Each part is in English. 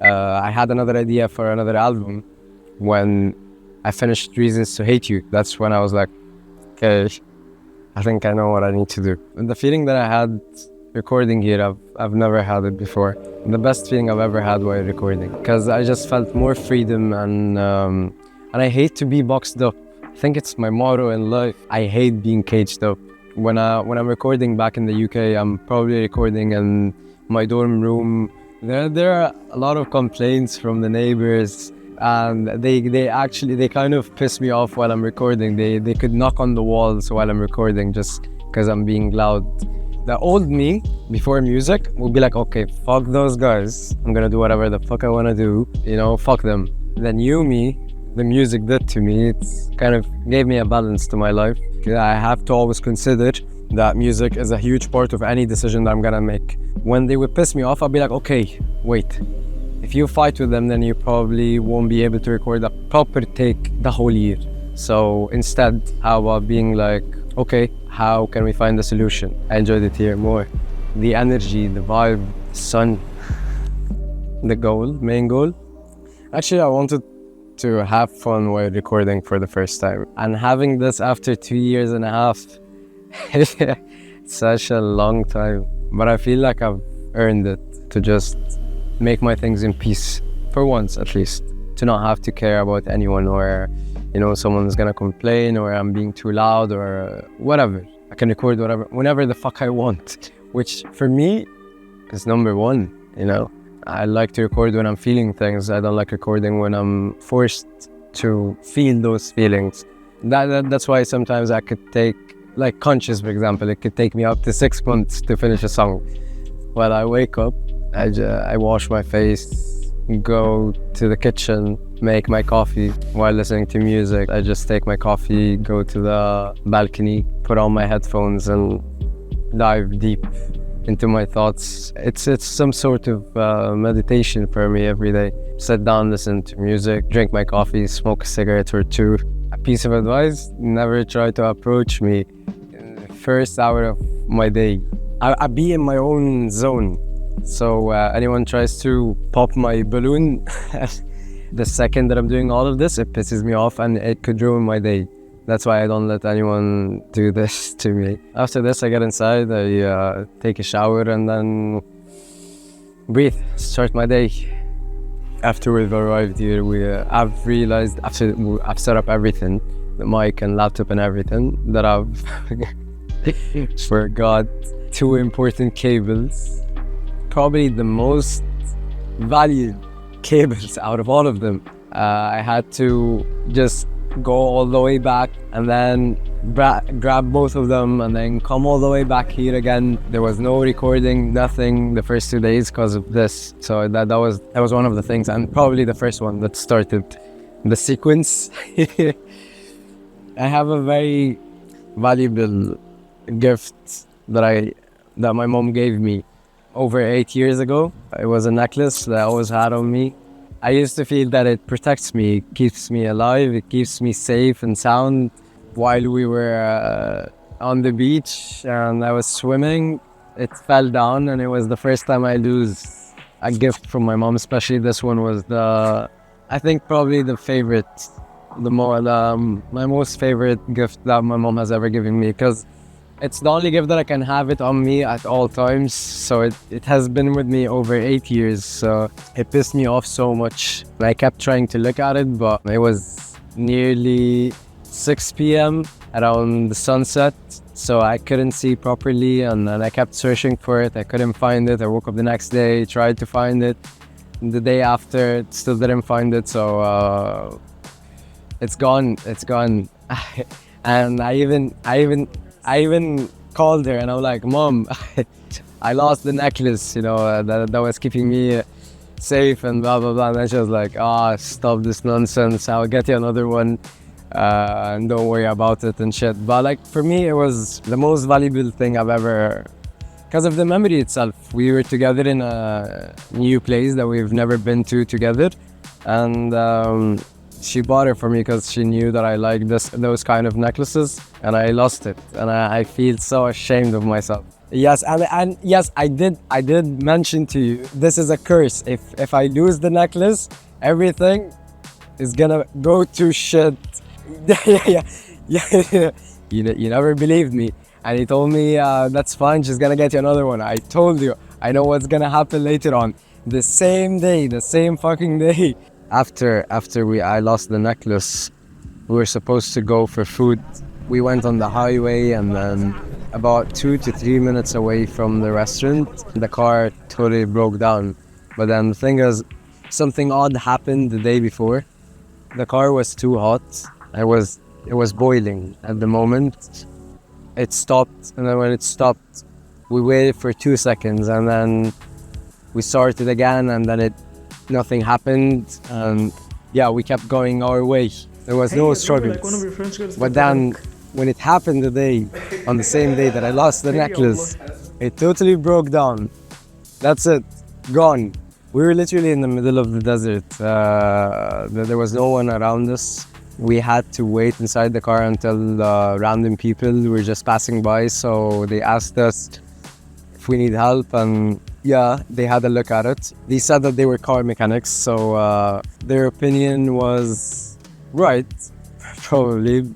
I had another idea for another album when I finished Reasons to Hate You. That's when I was like, okay, I think I know what I need to do. And the feeling that I had recording here, I've never had it before. The best feeling I've ever had while recording, because I just felt more freedom, and I hate to be boxed up. I think it's my motto in life. I hate being caged up. When I'm recording back in the UK, I'm probably recording in my dorm room. There are a lot of complaints from the neighbors, and they kind of piss me off while I'm recording. They could knock on the walls while I'm recording just because I'm being loud. The old me before music would be like, okay, fuck those guys, I'm gonna do whatever the fuck I wanna do, fuck them. The new me, the music did to me, it's kind of gave me a balance to my life. I have to always consider that music is a huge part of any decision that I'm gonna make. When they would piss me off, I'll be like, okay, wait, if you fight with them, then you probably won't be able to record a proper take the whole year. So instead, how about being like, okay, how can we find a solution? I enjoyed it here more. The energy, the vibe, the sun, the main goal. Actually, I wanted to have fun while recording for the first time. And having this after 2.5 years, it's such a long time. But I feel like I've earned it to just make my things in peace, for once at least. To not have to care about anyone, or someone's gonna complain, or I'm being too loud, or whatever. I can record whenever the fuck I want, which for me is number one. I like to record when I'm feeling things. I don't like recording when I'm forced to feel those feelings. That's why sometimes I could take, like Conscious for example, it could take me up to 6 months to finish a song. While I wake up, I wash my face, go to the kitchen, make my coffee while listening to music. I just take my coffee, go to the balcony, put on my headphones and dive deep into my thoughts. It's some sort of meditation for me every day. Sit down, listen to music, drink my coffee, smoke a cigarette or two. A piece of advice: never try to approach me in the first hour of my day. I be in my own zone. So anyone tries to pop my balloon, the second that I'm doing all of this, it pisses me off and it could ruin my day. That's why I don't let anyone do this to me. After this, I get inside, I take a shower and then breathe, start my day. After we've arrived here, I've realized, after I've set up everything, the mic and laptop and everything, that I've forgot 2 important cables. Probably the most valued cables out of all of them. I had to just go all the way back and then grab both of them and then come all the way back here again. There was no recording, nothing the first 2 days because of this. So that was one of the things, and probably the first one that started the sequence. I have a very valuable gift that my mom gave me over 8 years ago. It was a necklace that I always had on me. I used to feel that it protects me, it keeps me alive, it keeps me safe and sound. While we were on the beach and I was swimming, it fell down, and it was the first time I lose a gift from my mom. Especially this one was I think probably my most favorite gift that my mom has ever given me, because it's the only gift that I can have it on me at all times. So it has been with me over 8 years. So it pissed me off so much. I kept trying to look at it, but it was nearly 6 p.m. around the sunset. So I couldn't see properly, and I kept searching for it. I couldn't find it. I woke up the next day, tried to find it. The day after, still didn't find it. So it's gone. And I even called her and I was like, Mom, I lost the necklace, that was keeping me safe and blah, blah, blah. And then she was like, stop this nonsense. I'll get you another one and don't worry about it and shit. But for me, it was the most valuable thing I've ever, because of the memory itself. We were together in a new place that we've never been to together. And she bought it for me because she knew that I like those kind of necklaces, and I lost it, and I feel so ashamed of myself. Yes, and yes, I did mention to you, this is a curse. If I lose the necklace, everything is gonna go to shit. Yeah, yeah. You never believed me, and he told me that's fine. She's gonna get you another one. I told you. I know what's gonna happen later on. The same day, the same fucking day. After I lost the necklace, we were supposed to go for food. We went on the highway, and then about 2 to 3 minutes away from the restaurant, the car totally broke down. But then the thing is, something odd happened the day before. The car was too hot. It was boiling at the moment. It stopped, and then when it stopped, we waited for 2 seconds, and then we started again, and then nothing happened, and yeah, we kept going our way. There was no struggle. But then when it happened on the same day that I lost the necklace, it totally broke down. That's it, gone. We were literally in the middle of the desert. There was no one around us. We had to wait inside the car until random people were just passing by, so they asked us if we need help, and yeah, they had a look at it. They said that they were car mechanics, so their opinion was right, probably.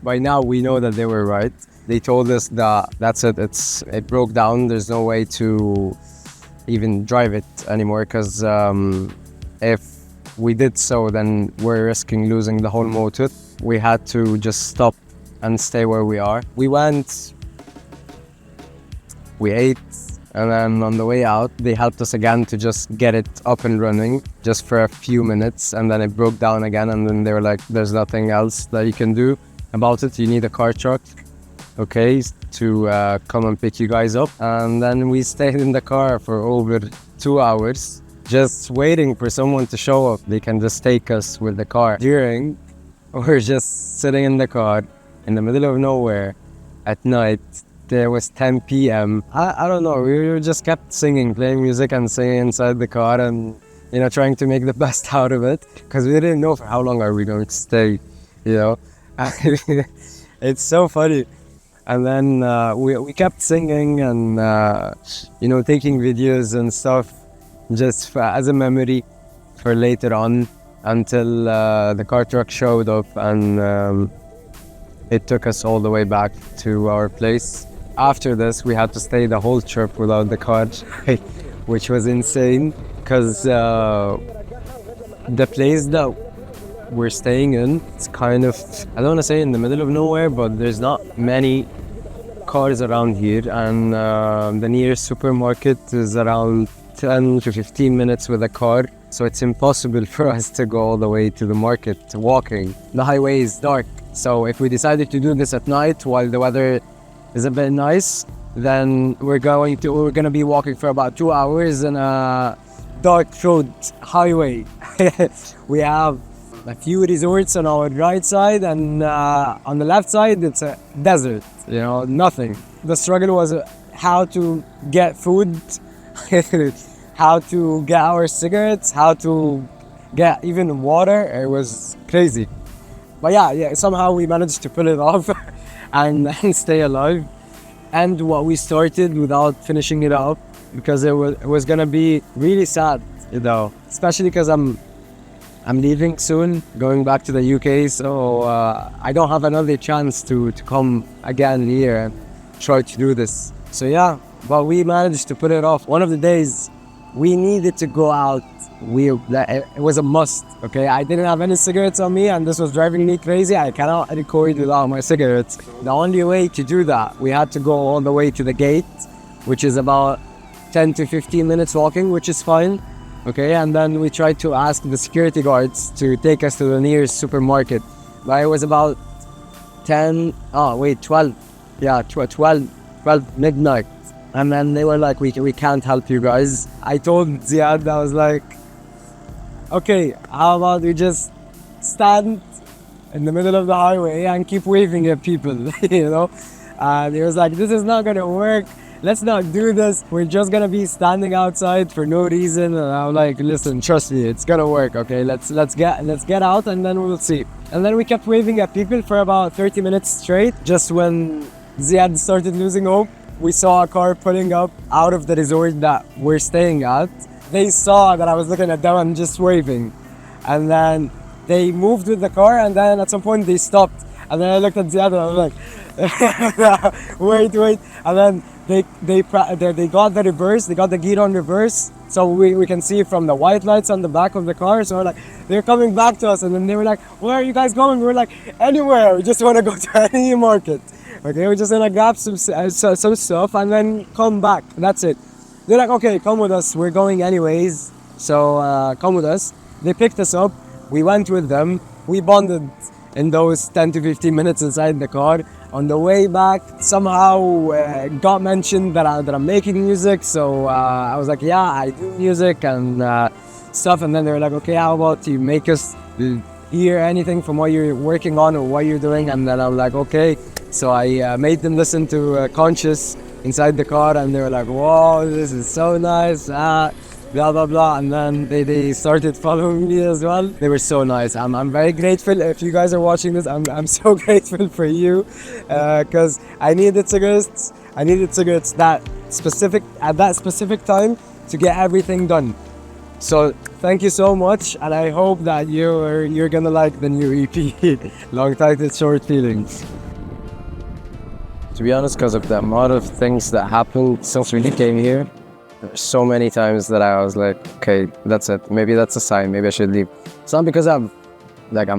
By now we know that they were right. They told us that that's it, it broke down, there's no way to even drive it anymore, because if we did so, then we're risking losing the whole motor. We had to just stop and stay where we are. We went, we ate, and then on the way out, they helped us again to just get it up and running just for a few minutes, and then it broke down again, and then they were like, there's nothing else that you can do about it. You need a car truck, okay, to come and pick you guys up. And then we stayed in the car for over 2 hours, just waiting for someone to show up. They can just take us with the car. We're just sitting in the car in the middle of nowhere at night. There was 10 p.m. I don't know, we just kept singing, playing music and singing inside the car, and trying to make the best out of it, because we didn't know for how long are we going to stay, It's so funny. And then we kept singing and taking videos and stuff, just as a memory for later on, until the car truck showed up, and it took us all the way back to our place. After this, we had to stay the whole trip without the car, which was insane, because the place that we're staying in, it's kind of, I don't want to say in the middle of nowhere, but there's not many cars around here, and the nearest supermarket is around 10 to 15 minutes with a car, so it's impossible for us to go all the way to the market walking. The highway is dark, so if we decided to do this at night while the weather is a bit nice, then we're gonna be walking for about 2 hours in a dark road highway. We have a few resorts on our right side, and on the left side it's a desert, nothing. The struggle was how to get food, how to get our cigarettes, how to get even water. It was crazy, but yeah, somehow we managed to pull it off and stay alive. And what we started without finishing it up, because it was gonna be really sad, especially because I'm leaving soon, going back to the UK, so I don't have another chance to come again here and try to do this. So yeah, but we managed to put it off. One of the days, we needed to go out. It was a must, okay? I didn't have any cigarettes on me, and this was driving me crazy. I cannot record without my cigarettes. The only way to do that, we had to go all the way to the gate, which is about 10 to 15 minutes walking, which is fine. Okay, and then we tried to ask the security guards to take us to the nearest supermarket. But it was about 12 midnight. And then they were like, we can't help you guys. I told Zeyad, I was like, okay, how about we just stand in the middle of the highway and keep waving at people, And he was like, this is not gonna work. Let's not do this. We're just gonna be standing outside for no reason. And I'm like, listen, trust me, it's gonna work. Okay, let's get out, and then we'll see. And then we kept waving at people for about 30 minutes straight. Just when Zeyad started losing hope, we saw a car pulling up out of the resort that we're staying at. They saw that I was looking at them and just waving. And then they moved with the car, and then at some point they stopped. And then I looked at Zeyad and I was like, wait. And then they got the reverse, they got the gear on reverse. So we can see from the white lights on the back of the car. So we're like, they're coming back to us. And then they were like, where are you guys going? We were like, anywhere. We just want to go to any market. Okay, we're just gonna grab some stuff and then come back. That's it. They're like, okay, come with us. We're going anyways. So come with us. They picked us up. We went with them. We bonded in those 10 to 15 minutes inside the car. On the way back, somehow got mentioned that I'm making music. So I was like, yeah, I do music and stuff. And then they were like, okay, how about you make us hear anything from what you're working on or what you're doing? And then I'm like, okay. So I made them listen to Conscious inside the car, and they were like, whoa, this is so nice, blah, blah, blah. And then they started following me as well. They were so nice. I'm very grateful. If you guys are watching this, I'm so grateful for you, because I needed cigarettes. I needed cigarettes at that specific time to get everything done. So thank you so much, and I hope that you're gonna like the new EP, Long Titled Short Feelings. To be honest, because of the amount of things that happened since we came here, there's so many times that I was like, okay, that's it. Maybe that's a sign. Maybe I should leave. It's not because I'm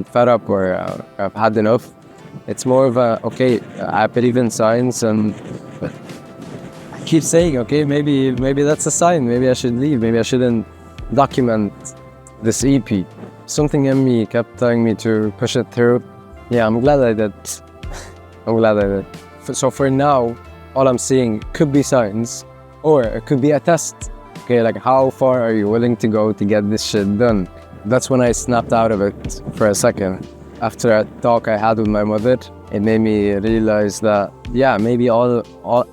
fed up or I've had enough. It's more of a, okay, I believe in signs, but I keep saying, okay, maybe that's a sign. Maybe I should leave. Maybe I shouldn't document this EP. Something in me kept telling me to push it through. Yeah, I'm glad I did. I'm glad I did. So for now, all I'm seeing could be signs, or it could be a test. Okay, like how far are you willing to go to get this shit done? That's when I snapped out of it for a second. After a talk I had with my mother, it made me realize that, yeah, maybe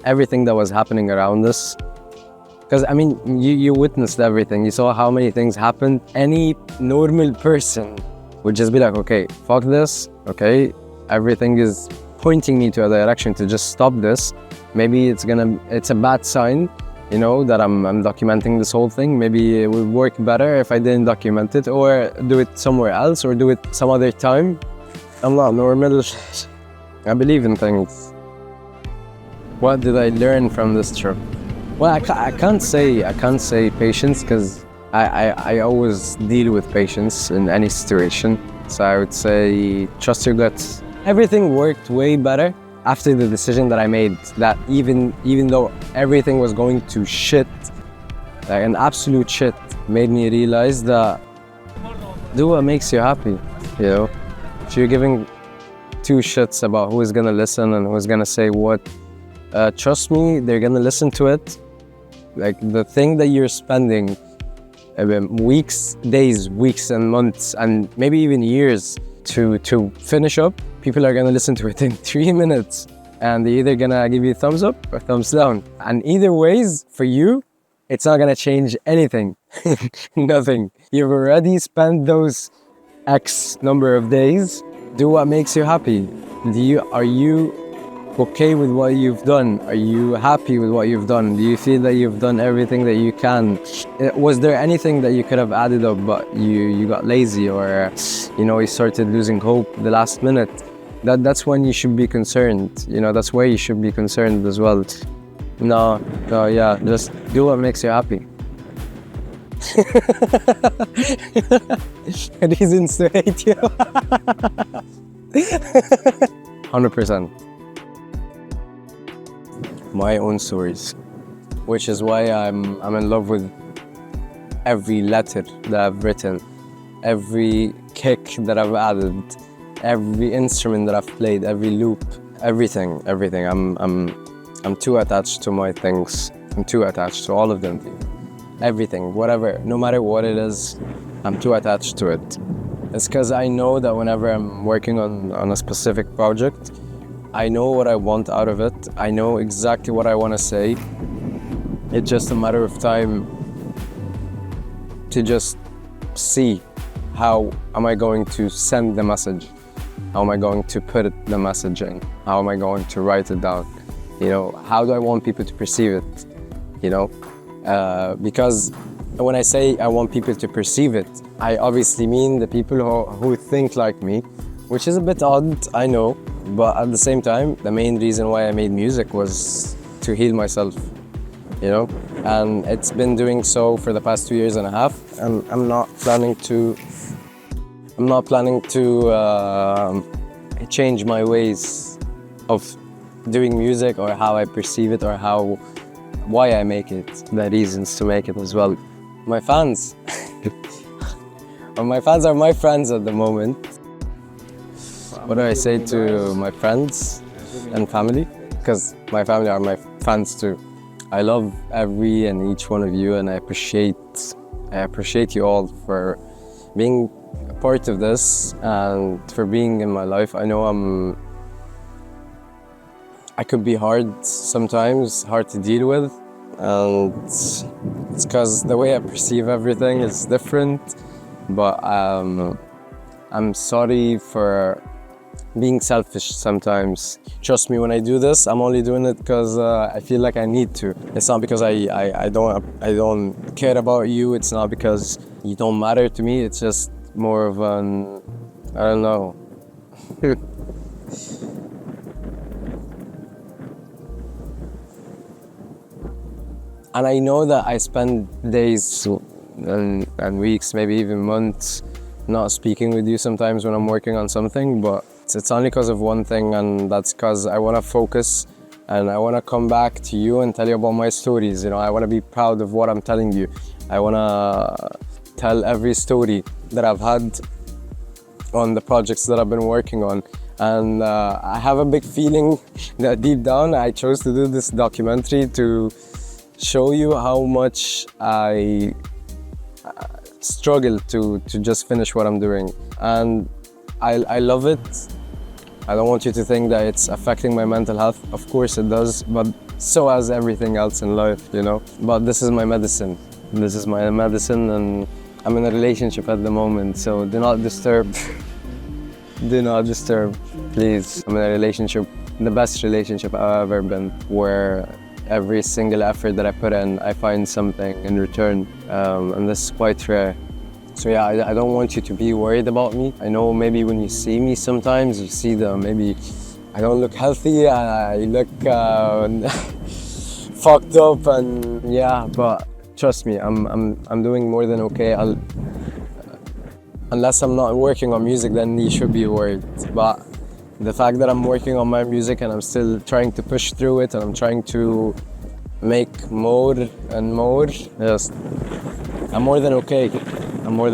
everything that was happening around us. Because I mean, you witnessed everything. You saw how many things happened. Any normal person would just be like, okay, fuck this. Okay, everything is pointing me to a direction to just stop this. Maybe it's a bad sign, you know, that I'm documenting this whole thing. Maybe it would work better if I didn't document it, or do it somewhere else, or do it some other time. I'm not normal. I believe in things. What did I learn from this trip? Well, I can't say patience, because I always deal with patience in any situation. So I would say trust your guts. Everything worked way better after the decision that I made, that even though everything was going to shit, like an absolute shit, made me realize that do what makes you happy, you know? If you're giving two shits about who is gonna listen and who is gonna say what, trust me, they're gonna listen to it. Like the thing that you're spending weeks, days, weeks and months and maybe even years to finish up, people are gonna listen to it in 3 minutes, and they're either gonna give you a thumbs up or thumbs down. And either ways, for you, it's not gonna change anything. Nothing. You've already spent those X number of days. Do what makes you happy. Are you okay with what you've done? Are you happy with what you've done? Do you feel that you've done everything that you can? Was there anything that you could have added up, but you got lazy, or you started losing hope the last minute? That's when you should be concerned. That's where you should be concerned as well. No, yeah, just do what makes you happy. Reasons to hate you. 100%. My own stories, which is why I'm in love with every letter that I've written, every kick that I've added, every instrument that I've played, every loop, everything. I'm too attached to my things. I'm too attached to all of them. Everything, whatever, no matter what it is, I'm too attached to it. It's because I know that whenever I'm working on a specific project, I know what I want out of it. I know exactly what I want to say. It's just a matter of time to just see how am I going to send the message? How am I going to put the message in? How am I going to write it down? You know, how do I want people to perceive it? You know, because when I say I want people to perceive it, I obviously mean the people who think like me, which is a bit odd, I know, but at the same time, the main reason why I made music was to heal myself, you know, and it's been doing so for the past 2 years and a half, and I'm not planning to change my ways of doing music or how I perceive it or why I make it, the reasons to make it as well. My fans, my fans are my friends at the moment. What do I say to my friends and family? Because my family are my fans too. I love every and each one of you, and I appreciate you all for being a part of this and for being in my life. I know I could be hard sometimes, hard to deal with, and it's because the way I perceive everything is different. But I'm sorry for being selfish sometimes. Trust me, when I do this, I'm only doing it because I feel like I need to. It's not because I don't care about you. It's not because you don't matter to me. It's just more of an, I don't know. And I know that I spend days and weeks, maybe even months, not speaking with you sometimes when I'm working on something, but it's only because of one thing, and that's because I want to focus and I want to come back to you and tell you about my stories. You know, I want to be proud of what I'm telling you. I want to tell every story that I've had on the projects that I've been working on. And I have a big feeling that deep down I chose to do this documentary to show you how much I struggle to just finish what I'm doing. And I love it. I don't want you to think that it's affecting my mental health. Of course it does, but so has everything else in life, you know. But this is my medicine. This is my medicine, and I'm in a relationship at the moment, so do not disturb. Do not disturb, please. I'm in a relationship, the best relationship I've ever been, where every single effort that I put in, I find something in return, and this is quite rare. So yeah, I don't want you to be worried about me. I know maybe when you see me sometimes, you see maybe I don't look healthy, I look fucked up, and yeah, but trust me, I'm doing more than okay. Unless I'm not working on music, then you should be worried. But the fact that I'm working on my music and I'm still trying to push through it and I'm trying to make more and more, yes, I'm more than okay. I'm more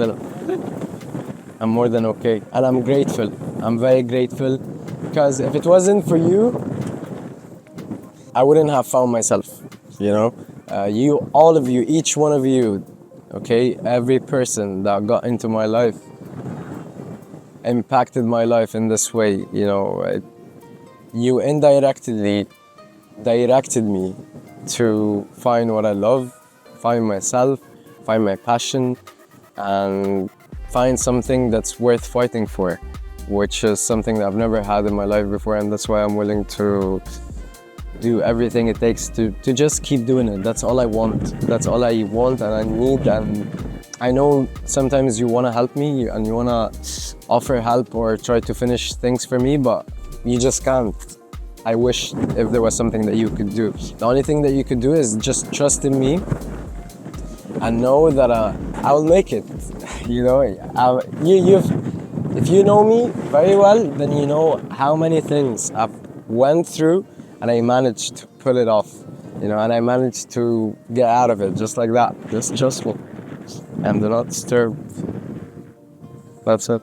than okay. And I'm grateful. I'm very grateful, because if it wasn't for you, I wouldn't have found myself, you know? You, all of you, each one of you, okay? Every person that got into my life impacted my life in this way, you know. You indirectly directed me to find what I love, find myself, find my passion, and find something that's worth fighting for, which is something that I've never had in my life before, and that's why I'm willing to do everything it takes to just keep doing it. That's all I want. That's all I want and I need. And I know sometimes you want to help me and you want to offer help or try to finish things for me, but you just can't. I wish if there was something that you could do. The only thing that you could do is just trust in me and know that I will make it. You know, if you know me very well, then you know how many things I've went through and I managed to pull it off, you know, and I managed to get out of it just like that. Just trust me and do not disturb. That's it.